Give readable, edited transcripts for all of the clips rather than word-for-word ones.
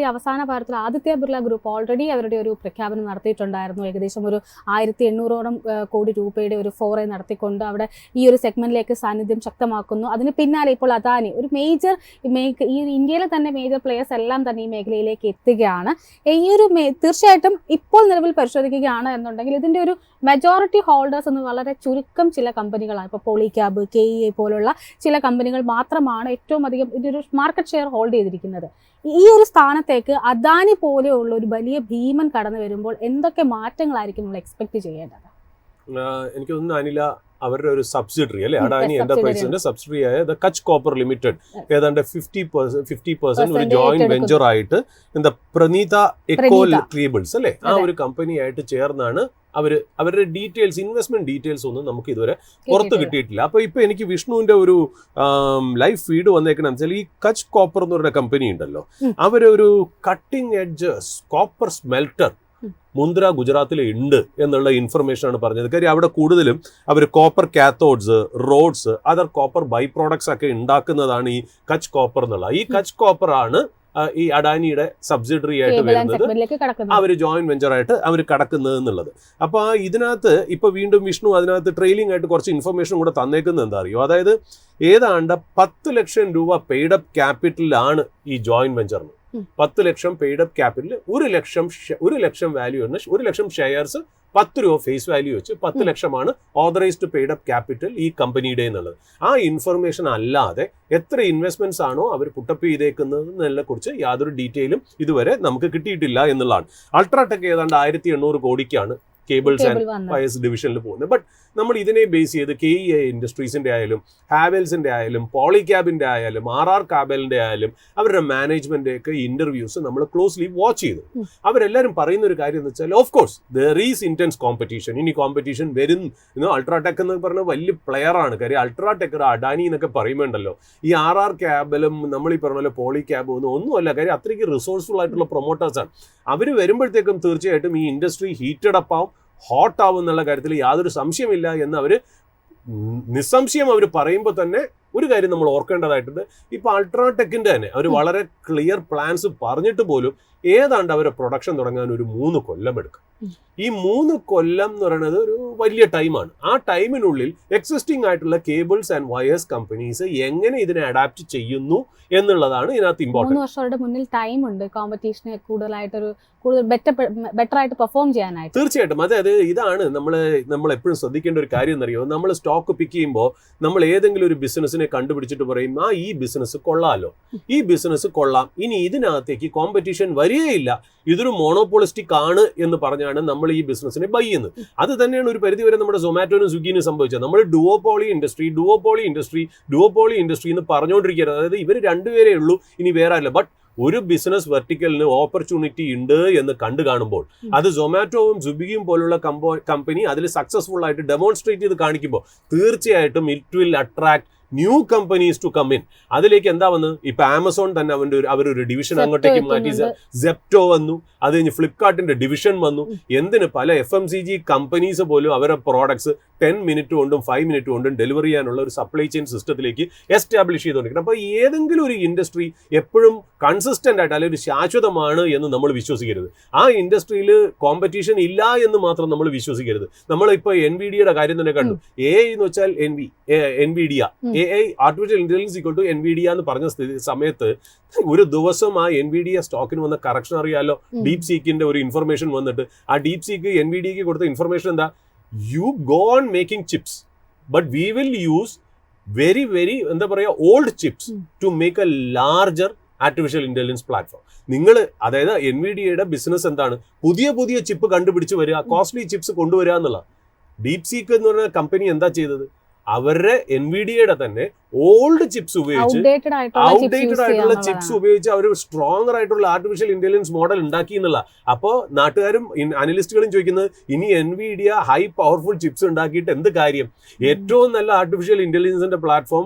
അവസാന ഭാരതത്തിൽ Aditya Birla group already അവരുടെ ഒരു പ്രഖ്യാപനം നടത്തിയിട്ടുണ്ടായിരുന്നു. ഏകദേശം ഒരു 1800 കോടി രൂപയുടെ ഒരു ഫോറേ നടത്തിക്കൊണ്ട് അവിടെ ഈ ഒരു സെഗ്മെന്റിലേക്ക് സാന്നിധ്യം ശക്തമാക്കുന്നു. അതിന് പിന്നാലെ ഇപ്പോൾ അദാനി ഒരു ഈ ഇന്ത്യയിലെ തന്നെ മേജർ പ്ലേയേഴ്സ് എല്ലാം തന്നെ ഈ മേഖലയിലേക്ക് എത്തുകയാണ്. ഈ ഒരു തീർച്ചയായിട്ടും ഇപ്പോൾ നിലവിൽ പരിശോധിക്കുകയാണ് എന്നുണ്ടെങ്കിൽ ഇതിന്റെ ഒരു മെജോറിറ്റി ഹോൾഡേഴ്സ് എന്ന് വളരെ ചുരുക്കം ചില കമ്പനികളാണ്. ഇപ്പോൾ പോളിക്യാബ്, KEA പോലുള്ള ചില കമ്പനികൾ മാത്രമാണ് ഏറ്റവും അധികം ഇതിന്റെ ഒരു മാർക്കറ്റ് ഷെയർ ഹോൾഡ് ചെയ്തിരിക്കുന്നത്. ഈ ഒരു സ്ഥാനത്തേക്ക് അദാനി പോലെയുള്ള ഒരു വലിയ ഭീമൻ കടന്നു വരുമ്പോൾ എന്തൊക്കെ മാറ്റങ്ങളായിരിക്കും നമ്മൾ എക്സ്പെക്ട് ചെയ്യേണ്ടത്? എനിക്ക് തോന്നുന്നു അനില അവരുടെ ഒരു സബ്സിഡറി അല്ലെ, അഡാനി എന്റർപ്രൈസസിന്റെ സബ്സിഡറി ആയ ദ കച്ച് കോപ്പർ ലിമിറ്റഡ് ഏതാണ്ട് 50% ഒരു ജോയിന്റ് വെഞ്ചർ ആയിട്ട് എന്താ പ്രണീത എക്കോ കേബിൾസ് അല്ലെ, ആ ഒരു കമ്പനി ആയിട്ട് ചേർന്നാണ് അവരുടെ ഡീറ്റെയിൽസ്, ഇൻവെസ്റ്റ്മെന്റ് ഡീറ്റെയിൽസ് ഒന്നും നമുക്ക് ഇതുവരെ പുറത്ത് കിട്ടിയിട്ടില്ല. അപ്പൊ ഇപ്പൊ എനിക്ക് വിഷ്ണുവിന്റെ ഒരു ലൈവ് ഫീഡ് വന്നേക്കണെന്ന് വെച്ചാൽ ഈ കച്ച് കോപ്പർ എന്ന് പറയുന്ന കമ്പനി ഉണ്ടല്ലോ, അവരൊരു cutting edge copper smelter Mundra ഗുജറാത്തിൽ ഉണ്ട് എന്നുള്ള ഇൻഫർമേഷൻ ആണ് പറഞ്ഞത്. കാര്യം അവിടെ കൂടുതലും അവർ copper cathodes, rods, other copper by products ഒക്കെ ഉണ്ടാക്കുന്നതാണ് ഈ കച്ച് കോപ്പർ എന്നുള്ള. ഈ കച്ച് കോപ്പർ ആണ് ഈ അഡാനിയുടെ സബ്സിഡറി ആയിട്ട് വരുന്നത്, അവർ ജോയിന്റ് വെഞ്ചർ ആയിട്ട് അവർ കടക്കുന്നത് എന്നുള്ളത്. അപ്പൊ ഇതിനകത്ത് ഇപ്പൊ വീണ്ടും വിഷ്ണു അതിനകത്ത് ട്രെയിലിംഗ് ആയിട്ട് കുറച്ച് ഇൻഫർമേഷൻ കൂടെ തന്നേക്കുന്നത് എന്താ അറിയോ, അതായത് ഏതാണ്ട് 10 ലക്ഷം രൂപ പെയ്ഡപ്പ് ക്യാപിറ്റലാണ് ഈ ജോയിന്റ് വെഞ്ചറിന്. 10 ലക്ഷം പെയ്ഡപ്പ് ക്യാപിറ്റൽ, 1 ലക്ഷം വാല്യൂ ആണ്, 1 ലക്ഷം ഷെയർസ് 10 രൂപ ഫേസ് വാല്യൂ വെച്ച് 10 ലക്ഷമാണ് ഓതറൈസ്ഡ് പെയ്ഡപ്പ് ക്യാപിറ്റൽ ഈ കമ്പനിയുടെ എന്നുള്ളത്. ആ ഇൻഫർമേഷൻ അല്ലാതെ എത്ര ഇൻവെസ്റ്റ്മെന്റ്സ് ആണോ അവർ പുട്ടപ്പ് ചെയ്തേക്കുന്നത് എന്നതിനെ കുറിച്ച് യാതൊരു ഡീറ്റെയിലും ഇതുവരെ നമുക്ക് കിട്ടിയിട്ടില്ല എന്നുള്ളതാണ്. അൾട്രാടെക് ഏതാണ്ട് 1800 കോടിക്കാണ് കേബിൾസ് ആൻഡ് വയേഴ്സ് ഡിവിഷനിൽ പോകുന്നത്. ബട്ട് നമ്മൾ ഇതിനെ ബേസ് ചെയ്ത് KEA ഇൻഡസ്ട്രീസിന്റെ ആയാലും ഹാവെൽസിന്റെ ആയാലും പോളിക്യാബിന്റെ ആയാലും RR കാബലിന്റെ ആയാലും അവരുടെ മാനേജ്മെന്റ് ഒക്കെ ഇന്റർവ്യൂസ് നമ്മൾ ക്ലോസ്ലി വാച്ച് ചെയ്തു. അവരെല്ലാവരും പറയുന്ന ഒരു കാര്യം എന്ന് വെച്ചാൽ of course there is intense competition. ഇനി കോമ്പറ്റീഷൻ വരുന്നു. അൾട്രാടെക് എന്ന് പറഞ്ഞ വലിയ പ്ലെയർ ആണ്. കാര്യം അൾട്രാടെക്, അഡാനി എന്നൊക്കെ പറയുമ്പോണ്ടല്ലോ, ഈ RR ക്യാബലും നമ്മൾ ഈ പറഞ്ഞ പോലെ പോളിക്യാബും ഒന്നുമല്ല. കാര്യം അത്രയ്ക്ക് റിസോഴ്സ്ഫുൾ ആയിട്ടുള്ള പ്രൊമോട്ടേഴ്സാണ്. അവർ വരുമ്പോഴത്തേക്കും തീർച്ചയായിട്ടും ഈ ഇൻഡസ്ട്രി ഹീറ്റഡ് അപ്പ് ആവും, ഹോട്ട് ആവും എന്നുള്ള കാര്യത്തിൽ യാതൊരു സംശയമില്ല എന്ന് അവർ നിസ്സംശയം അവർ പറയുമ്പോൾ തന്നെ ഒരു കാര്യം നമ്മൾ ഓർക്കേണ്ടതായിട്ടുണ്ട്. ഇപ്പൊ അൾട്രാടെക്കിന്റെ തന്നെ അവർ വളരെ ക്ലിയർ പ്ലാൻസ് പറഞ്ഞിട്ട് പോലും ഏതാണ്ട് അവരെ പ്രൊഡക്ഷൻ തുടങ്ങാൻ ഒരു 3 കൊല്ലം എടുക്കും. ഈ 3 കൊല്ലം എന്ന് പറയുന്നത് ഒരു വലിയ ടൈമാണ്. ആ ടൈമിനുള്ളിൽ എക്സിസ്റ്റിംഗ് ആയിട്ടുള്ള കേബിൾസ് ആൻഡ് വയേഴ്സ് കമ്പനീസ് എങ്ങനെ ഇതിനെ അഡാപ്റ്റ് ചെയ്യുന്നു എന്നുള്ളതാണ് ഇതിനകത്ത് ഇമ്പോർട്ടന്റ്. 3 വർഷങ്ങളുടെ മുന്നിൽ ടൈം ഉണ്ട് കോമ്പറ്റീഷനെ കൂടുതൽ ബെറ്റർ ആയിട്ട് പെർഫോം ചെയ്യാനായിട്ട്. തീർച്ചയായിട്ടും. അതായത് ഇതാണ് നമ്മൾ എപ്പോഴും ശ്രദ്ധിക്കേണ്ട ഒരു കാര്യം എന്നറിയോ, നമ്മൾ സ്റ്റോക്ക് പിക്ക് ചെയ്യുമ്പോൾ നമ്മൾ ഏതെങ്കിലും ഒരു ബിസിനസ്സിനെ കണ്ടുപിടിച്ചിട്ട് പറയും ഈ ബിസിനസ് കൊള്ളാലോ, ഈ ബിസിനസ് കൊള്ളാം, ഇനി ഇതിനകത്തേക്ക് കോമ്പറ്റീഷൻ വരികയില്ല, ഇതൊരു മോണോപോളിസ്റ്റിക് ആണ് എന്ന് പറഞ്ഞാണ് നമ്മൾ ഈ ബിസിനസ്സിനെ ബൈ ചെയ്യുന്നത്. അത് തന്നെയാണ് ഒരു പരിധിവരെ നമ്മുടെ സൊമാറ്റോനും സ്വിഗ്ഗിനും സംഭവിച്ചത്. നമ്മൾ ഡുവോപോളി ഇൻഡസ്ട്രി എന്ന് പറഞ്ഞുകൊണ്ടിരിക്കുകയാണ്. അതായത് ഇവർ രണ്ടുപേരേ ഉള്ളൂ, ഇനി വേറെ അല്ല. ബട്ട് ഒരു ബിസിനസ് വെർട്ടിക്കലിന് ഓപ്പർച്യൂണിറ്റി ഉണ്ട് എന്ന് കണ്ടു കാണുമ്പോൾ അത് സൊമാറ്റോവും സ്വിഗ്ഗിയും പോലുള്ള കമ്പനി അതിൽ സക്സസ്ഫുൾ ആയിട്ട് ഡെമോൺസ്ട്രേറ്റ് ചെയ്ത് കാണിക്കുമ്പോൾ തീർച്ചയായിട്ടും it will attract new companies to come in. അതിലേക്ക് എന്താ വന്നത്, ഇപ്പൊ ആമസോൺ തന്നെ അവരൊരു ഡിവിഷൻ അങ്ങോട്ടേക്ക് മാറ്റി, സെപ്റ്റോ വന്നു, അത് കഴിഞ്ഞ് ഫ്ലിപ്കാർട്ടിന്റെ ഡിവിഷൻ വന്നു. എന്തിന് പല FMCG കമ്പനീസ് പോലും അവരുടെ പ്രോഡക്ട്സ് 10 മിനിറ്റ് കൊണ്ടും 5 മിനിറ്റ് കൊണ്ടും ഡെലിവറി ചെയ്യാനുള്ള ഒരു സപ്ലൈ ചെയിൻ സിസ്റ്റത്തിലേക്ക് എസ്റ്റാബ്ലിഷ് ചെയ്തുകൊണ്ടിരിക്കണം. അപ്പൊ ഏതെങ്കിലും ഒരു ഇൻഡസ്ട്രി എപ്പോഴും കൺസിസ്റ്റന്റ് ആയിട്ട് അല്ലെങ്കിൽ ശാശ്വതമാണ് എന്ന് നമ്മൾ വിശ്വസിക്കരുത്. ആ ഇൻഡസ്ട്രിയിൽ കോമ്പറ്റീഷൻ ഇല്ല എന്ന് മാത്രം നമ്മൾ വിശ്വസിക്കരുത്. നമ്മളിപ്പോ NVIDIയുടെ കാര്യം തന്നെ കണ്ടു. AI എന്ന് വെച്ചാൽ NVIDIA, AI artificial intelligence equal to NVIDIA എന്ന് പറഞ്ഞ സമയത്ത് ഒരു ദിവസം ആ NVIDIA സ്റ്റോക്കിന് വന്ന കറക്ഷൻ അറിയാലോ. ഡീപ് സീക്കിന്റെ ഒരു ഇൻഫർമേഷൻ വന്നിട്ട് ആ ഡീപ് സീക്ക് NVIDIAക്ക് കൊടുത്ത ഇൻഫർമേഷൻ എന്താ, you go on making chips but we will use very എന്താ പറയുക old chips to make a larger artificial intelligence platform. നിങ്ങൾ അതായത് NVIDIയുടെ ബിസിനസ് എന്താണ്, പുതിയ ചിപ്പ് കണ്ടുപിടിച്ച് വരിക, കോസ്റ്റ്ലി ചിപ്സ് കൊണ്ടുവരിക എന്നുള്ള. ഡീപ് സീക്ക് എന്ന് പറഞ്ഞ കമ്പനി എന്താ ചെയ്തത്, അവരുടെ NVIDIയുടെ തന്നെ ഓൾഡ് ചിപ്സ് ഉപയോഗിച്ച് ഔട്ട്ഡേറ്റഡ് ആയിട്ടുള്ള ചിപ്സ് ഉപയോഗിച്ച് അവർ സ്ട്രോങ്ങർ ആയിട്ടുള്ള ആർട്ടിഫിഷ്യൽ ഇന്റലിജൻസ് മോഡൽ ഉണ്ടാക്കി എന്നുള്ള. അപ്പോൾ നാട്ടുകാരും അനലിസ്റ്റുകളും ചോദിക്കുന്നത് ഇനി NVIDIA ഹൈ പവർഫുൾ ചിപ്സ് ഉണ്ടാക്കിയിട്ട് എന്ത് കാര്യം, ഏറ്റവും നല്ല ആർട്ടിഫിഷ്യൽ ഇന്റലിജൻസിന്റെ പ്ലാറ്റ്ഫോം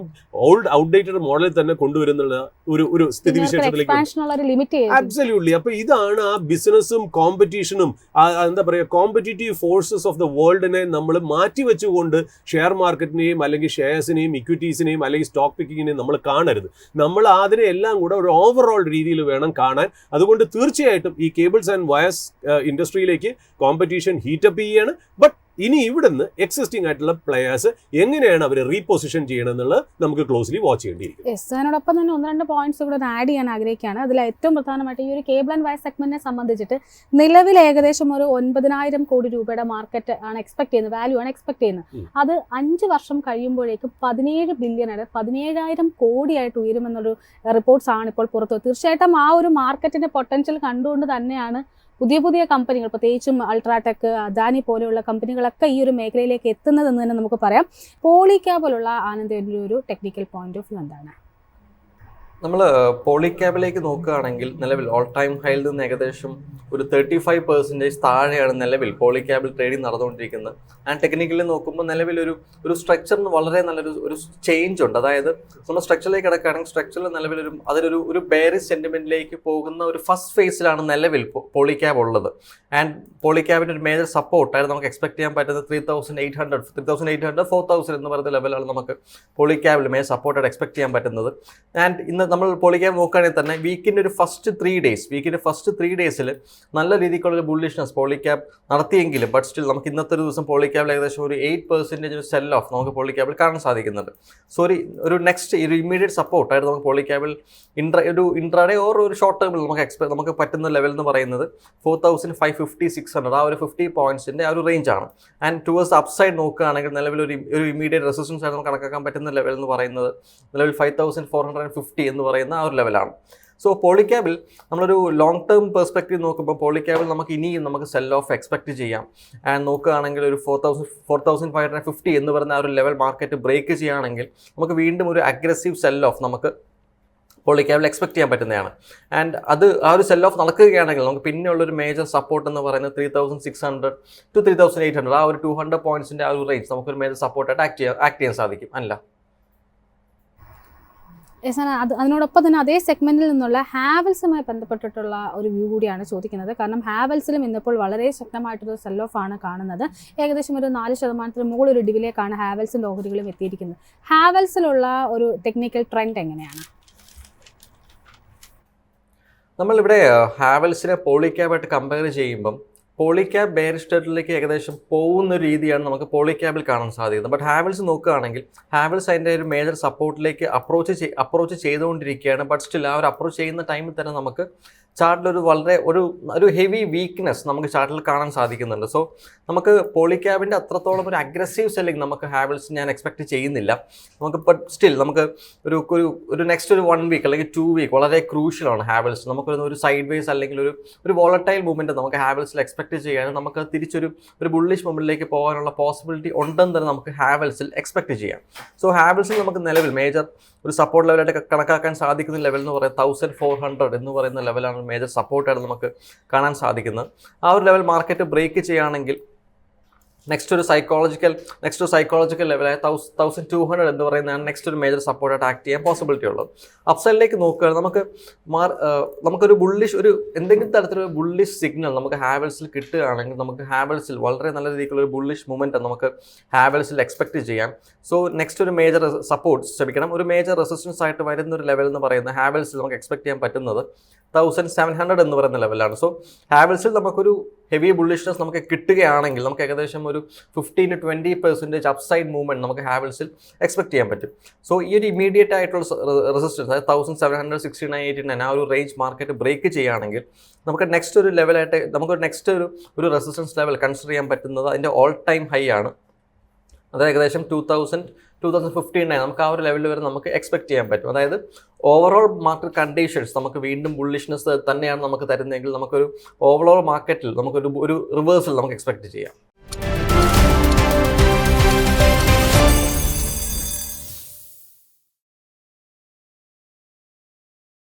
ഔട്ട്ഡേറ്റഡ് മോഡലിൽ തന്നെ കൊണ്ടുവരുന്നുള്ള ഒരു സ്ഥിതിവിശേഷത്തിലേക്ക്. അബ്സല്യൂട്ട്ലി. അപ്പൊ ഇതാണ് ആ ബിസിനസ്സും കോമ്പറ്റീഷനും എന്താ പറയുക കോമ്പറ്റീറ്റീവ് ഫോഴ്സസ് ഓഫ് ദ വേൾഡിനെ നമ്മൾ മാറ്റി വെച്ചുകൊണ്ട് ഷെയർ മാർക്കറ്റിനെ സ്റ്റോക്കിനെയും അല്ലെങ്കിൽ ഷെയർസിനെയും ഇക്വിറ്റീസിനെയും അല്ലെങ്കിൽ സ്റ്റോക്ക് പിക്കിങ്ങിനെയും നമ്മൾ കാണരുത്. നമ്മൾ അതിനെ എല്ലാം കൂടെ ഒരു ഓവറോൾ രീതിയിൽ വേണം കാണാൻ. അതുകൊണ്ട് തീർച്ചയായിട്ടും ഈ കേബിൾസ് ആൻഡ് വയർസ് ഇൻഡസ്ട്രിയിലേക്ക് കോമ്പറ്റീഷൻ ഹീറ്റപ്പ് ചെയ്യാണ്. ബട്ട് ഇനി ഇവിടുന്ന് എക്സിസ്റ്റിംഗ് ആയിട്ടുള്ള പ്ലെയേഴ്സ് എങ്ങനെയാണ് അവർ റീപൊസിഷൻ ചെയ്യണമെന്നുള്ളത് നമുക്ക് ക്ലോസ്ലി വാച്ച് ചെയ്യേണ്ടിയിരിക്കും. അതിനോടൊപ്പം തന്നെ 1-2 പോയിന്റ്സ് കൂടെ ആഡ് ചെയ്യാൻ ആഗ്രഹിക്കുകയാണ്. അതിൽ ഏറ്റവും പ്രധാനമായിട്ട് ഈ ഒരു കേബിൾ ആൻഡ് വയർ സെഗ്മെന്റിനെ സംബന്ധിച്ചിട്ട് നിലവിൽ ഏകദേശം ഒരു 9,000 കോടി രൂപയുടെ മാർക്കറ്റ് ആണ് എക്സ്പെക്ട് ചെയ്യുന്നത്, വാല്യൂ ആണ് എക്സ്പെക്ട് ചെയ്യുന്നത്. അത് 5 വർഷം കഴിയുമ്പോഴേക്കും 17 ബില്യൺ 17,000 കോടിയായിട്ട് ഉയരുമെന്നൊരു റിപ്പോർട്ട്സ് ആണ് ഇപ്പോൾ പുറത്തു. തീർച്ചയായിട്ടും ആ ഒരു മാർക്കറ്റിന്റെ പൊട്ടൻഷ്യൽ കണ്ടുകൊണ്ട് തന്നെയാണ് പുതിയ കമ്പനികൾ, പ്രത്യേകിച്ചും അൾട്രാടെക്, അദാനി പോലെയുള്ള കമ്പനികളൊക്കെ ഈ ഒരു മേഖലയിലേക്ക് എത്തുന്നതെന്ന് തന്നെ നമുക്ക് പറയാം. പോളിക്യാബിലുള്ള ആനന്ദിന്റെ ഒരു ടെക്നിക്കൽ പോയിന്റ് ഓഫ് വ്യൂ എന്താണ്? നമ്മൾ പോളിക്യാബിലേക്ക് നോക്കുകയാണെങ്കിൽ നിലവിൽ ഓൾ ടൈം ഹൈയിൽ നിന്ന് ഏകദേശം ഒരു 35% താഴെയാണ് നിലവിൽ പോളിക്യാബിൽ ട്രേഡിംഗ് നടന്നുകൊണ്ടിരിക്കുന്നത്. ആൻഡ് ടെക്നിക്കലി നോക്കുമ്പോൾ നിലവിൽ ഒരു സ്ട്രക്ചറിന് വളരെ നല്ലൊരു ചേഞ്ച് ഉണ്ട്. അതായത് നമ്മൾ സ്ട്രക്ചറിലേക്ക് കിടക്കുകയാണെങ്കിൽ സ്ട്രക്ചറിൽ നിലവിൽ ഒരു ബെയറിഷ് സെന്റിമെന്റിലേക്ക് പോകുന്ന ഒരു ഫസ്റ്റ് ഫേസിലാണ് നിലവിൽ പോളിക്യാബ് ഉള്ളത്. ആൻഡ് പോളിക്യാബിന്റെ ഒരു മേജർ സപ്പോർട്ടായിട്ട് നമുക്ക് എക്സ്പെക്ട് ചെയ്യാൻ പറ്റുന്നത് 3,800 4,000 എന്ന് പറയുന്ന ലെവലാണ് നമുക്ക് പോളിക്യാബിൽ മേജർ സപ്പോർട്ടായിട്ട് എക്സ്പെക്ട് ചെയ്യാൻ പറ്റുന്നത്. ആൻഡ് ഇന്ന് നമ്മൾ പോളിക്യാബ് നോക്കുകയാണെങ്കിൽ തന്നെ വീക്കിൻ്റെ ഫസ്റ്റ് 3 ഡേയ്സിൽ നല്ല രീതിക്കുള്ള ബുള്ളിഷ്നസ് പോളിക്യാബ് നടത്തിയെങ്കിലും ബട്ട് സ്റ്റിൽ നമുക്ക് ഇന്നത്തെ ഒരു ദിവസം പോളിക്യാബിൽ ഏകദേശം ഒരു 8% സെൽ ഓഫ് നമുക്ക് പോളിക്യാബിൽ കാണാൻ സാധിക്കുന്നുണ്ട്. സോ ഒരു നെക്സ്റ്റ് ഒരു ഇമ്മീഡിയറ്റ് സപ്പോർട്ടായിട്ട് നമുക്ക് പോളിക്യാബിൽ ഇൻട്രാഡേ ഓർ ഒരു ഷോർട്ട് ടേമിൽ നമുക്ക് പറ്റുന്ന ലെവൽ എന്ന് പറയുന്നത് 4,550-600 ആ ഒരു 50 പോയിന്റ്സിൻ്റെ ആ ഒരു റേഞ്ചാണ്. ആൻഡ് ടുവേഴ്സ് അപ്സൈഡ് നോക്കുകയാണെങ്കിൽ നിലവിൽ ഒരു ഇമ്മീഡിയറ്റ് റെസിസ്റ്റൻസ് ആയിട്ട് നമുക്ക് കണക്കാക്കാൻ പറ്റുന്ന ലെവൽ എന്ന് പറയുന്നത് നിലവിൽ 5,450 എന്ന് പറയുന്ന ആ ഒരു ലെവലാണ്. സോ പോളിക്യാബിൽ നമ്മളൊരു ലോങ് ടേം പെർസ്പെക്റ്റീവ് നോക്കുമ്പോൾ പോളിക്യാബിൽ നമുക്ക് ഇനിയും നമുക്ക് സെൽ ഓഫ് എക്സ്പെക്ട് ചെയ്യാം. ആൻഡ് നോക്കുകയാണെങ്കിൽ ഒരു 4,550 എന്ന് പറയുന്ന ആ ഒരു ലെവൽ മാർക്കറ്റ് ബ്രേക്ക് ചെയ്യുകയാണെങ്കിൽ നമുക്ക് വീണ്ടും ഒരു അഗ്രസീവ് സെൽ ഓഫ് നമുക്ക് പോളിക്യാബിൽ എക്സ്പെക്ട് ചെയ്യാൻ പറ്റുന്നതാണ്. ആൻഡ് ആ ഒരു സെൽ ഓഫ് നടക്കുകയാണെങ്കിൽ നമുക്ക് പിന്നെയുള്ളൊരു മേജർ സപ്പോർട്ട് എന്ന് പറയുന്നത് 3,600 to 3,800 ആ ഒരു 200 പോയിന്റ്സിൻ്റെ ആ ഒരു റേഞ്ച് നമുക്കൊരു മേജർ സപ്പോർട്ടായിട്ട് ആക്ട് ചെയ്യാൻ സാധിക്കും. അല്ല അതിനോടൊപ്പം തന്നെ അതേ സെഗ്മെന്റിൽ നിന്നുള്ള ഹാവൽസുമായി ബന്ധപ്പെട്ടിട്ടുള്ള ഒരു വ്യൂ കൂടിയാണ് ചോദിക്കുന്നത്. കാരണം ഹാവൽസിലും ഇന്നിപ്പോൾ വളരെ ശക്തമായിട്ടൊരു സെൽ ഓഫ് ആണ് കാണുന്നത്. ഏകദേശം ഒരു 4% മുകളിൽ ഒരു ഡിവിലേക്കാണ് ഹാവൽസിൻ്റെ ഓഹരികളും എത്തിയിരിക്കുന്നത്. ഹാവൽസിലുള്ള ഒരു ടെക്നിക്കൽ ട്രെൻഡ് എങ്ങനെയാണ്? നമ്മളിവിടെ ഹാവൽസിനെ പോളിക്യാബായിട്ട് കമ്പയർ ചെയ്യുമ്പം പോളിക്യാബ് ബെയറിഷ് ടെറിട്ടറിയിലേക്ക് ഏകദേശം പോകുന്ന ഒരു രീതിയാണ് നമുക്ക് പോളിക്യാബിൽ കാണാൻ സാധിക്കുന്നത്. ബട്ട് ഹാവൽസ് നോക്കുകയാണെങ്കിൽ ഹാവൽസ് അതിൻ്റെ ഒരു മേജർ സപ്പോർട്ടിലേക്ക് അപ്രോച്ച് ചെയ്തുകൊണ്ടിരിക്കുകയാണ്. ബട്ട് സ്റ്റിൽ ആ ഒരു അപ്രോച്ച് ചെയ്യുന്ന ടൈമിൽ തന്നെ നമുക്ക് ചാർട്ടിലൊരു വളരെ ഒരു ഹെവി വീക്ക്നെസ് നമുക്ക് ചാർട്ടിൽ കാണാൻ സാധിക്കുന്നുണ്ട്. സോ നമുക്ക് പോളിക്യാബിൻ്റെ അത്രത്തോളം ഒരു അഗ്രസീവ് സെല്ലിംഗ് നമുക്ക് ഹാവൽസ് ഞാൻ എക്സ്പെക്ട് ചെയ്യുന്നില്ല. നമുക്ക് ബട്ട് സ്റ്റിൽ നമുക്ക് ഒരു നെക്സ്റ്റ് ഒരു 1 വീക്ക് അല്ലെങ്കിൽ 2 വീക്ക് വളരെ ക്രൂഷ്യലാണ് ഹാവൽസ്. നമുക്കൊരു സൈഡ് വേസ് അല്ലെങ്കിൽ ഒരു വോളറ്റൈൽ മൂവ്മെൻറ്റ് നമുക്ക് ഹാവൽസിൽ എക്സ്പെക്ട് ചെയ്യാനും നമുക്ക് തിരിച്ചൊരു ബുള്ളിഷ് മൂവ്മെൻറ്റിലേക്ക് പോകാനുള്ള പോസിബിലിറ്റി ഉണ്ടെന്ന് തന്നെ നമുക്ക് ഹാവൽസിൽ എക്സ്പെക്ട് ചെയ്യാം. സോ ഹാവൽസിൽ നമുക്ക് നിലവിൽ മേജർ ഒരു സപ്പോർട്ട് ലെവലായിട്ട് കണക്കാക്കാൻ സാധിക്കുന്ന ലെവൽ എന്ന് പറയുന്നത് 1,400 എന്ന് പറയുന്ന ലെവലാണ് മേജർ സപ്പോർട്ടായിട്ട് നമുക്ക് കാണാൻ സാധിക്കുന്നത്. ആ ഒരു ലെവൽ മാർക്കറ്റ് ബ്രേക്ക് ചെയ്യുകയാണെങ്കിൽ നെക്സ്റ്റ് സൈക്കോളജിക്കൽ ലെവലായ 1,200 എന്ന് പറയുന്നതാണ് നെക്സ്റ്റ് ഒരു മേജർ സപ്പോർട്ടായിട്ട് ആക്ട് ചെയ്യാൻ പോസിബിലിറ്റി ഉള്ളത്. അപ്സൈഡിലേക്ക് നോക്കുകയാണെങ്കിൽ നമുക്കൊരു എന്തെങ്കിലും തരത്തിലൊരു ബുള്ളിഷ് സിഗ്നൽ നമുക്ക് ഹാവൽസിൽ കിട്ടുകയാണെങ്കിൽ നമുക്ക് ഹാവൽസിൽ വളരെ നല്ല രീതിയിലുള്ള ഒരു ബുള്ളിഷ് മൂവ്മെൻറ്റ് നമുക്ക് ഹാവൽസിൽ എക്സ്പെക്ട് ചെയ്യാം. സോ നെക്സ്റ്റ് ഒരു മേജർ ഒരു മേജർ റെസിസ്റ്റൻസ് ആയിട്ട് വരുന്ന ഒരു ലെവൽ എന്ന് പറയുന്നത് ഹാവൽസിൽ നമുക്ക് എക്സ്പെക്ട് ചെയ്യാൻ പറ്റുന്നത് 1,700 എന്ന് പറയുന്ന ലെവലാണ്. സോ ഹാവൽസിൽ നമുക്കൊരു ഹെവി ബുള്ളിഷ്നെസ് നമുക്ക് കിട്ടുകയാണെങ്കിൽ നമുക്ക് ഏകദേശം ഒരു 15-20% അപ്സൈഡ് മൂവ്മെൻറ്റ് നമുക്ക് ഹാവൽസിൽ എക്സ്പെക്ട് ചെയ്യാൻ പറ്റും. സോ ഈ ഒരു ഇമീഡിയറ്റ് ആയിട്ടുള്ള റെസിസ്റ്റൻസ് അതായത് 1,700, 69, ആ ഒരു റേഞ്ച് മാർക്കറ്റ് ബ്രേക്ക് ചെയ്യുകയാണെങ്കിൽ നമുക്ക് നെക്സ്റ്റ് ഒരു ലെവലായിട്ട് നമുക്ക് നെക്സ്റ്റ് ഒരു റെസിസ്റ്റൻസ് ലെവൽ കൺസിഡർ ചെയ്യാൻ പറ്റുന്നത് അതിൻ്റെ ഓൾ ടൈം ഹൈ ആണ്. അത് ഏകദേശം 2015 നമുക്ക് ആ ഒരു ലെവലിൽ വരെ നമുക്ക് എക്സ്പെക്ട് ചെയ്യാൻ പറ്റും. അതായത് ഓവറോൾ മാർക്കറ്റ് കണ്ടീഷൻസ് നമുക്ക് വീണ്ടും ബുള്ളിഷ്നെസ് തന്നെയാണ് നമുക്ക് തരുന്നതെങ്കിൽ നമുക്കൊരു ഓവറോൾ മാർക്കറ്റിൽ നമുക്കൊരു റിവേഴ്സൽ നമുക്ക് എക്സ്പെക്ട് ചെയ്യാം.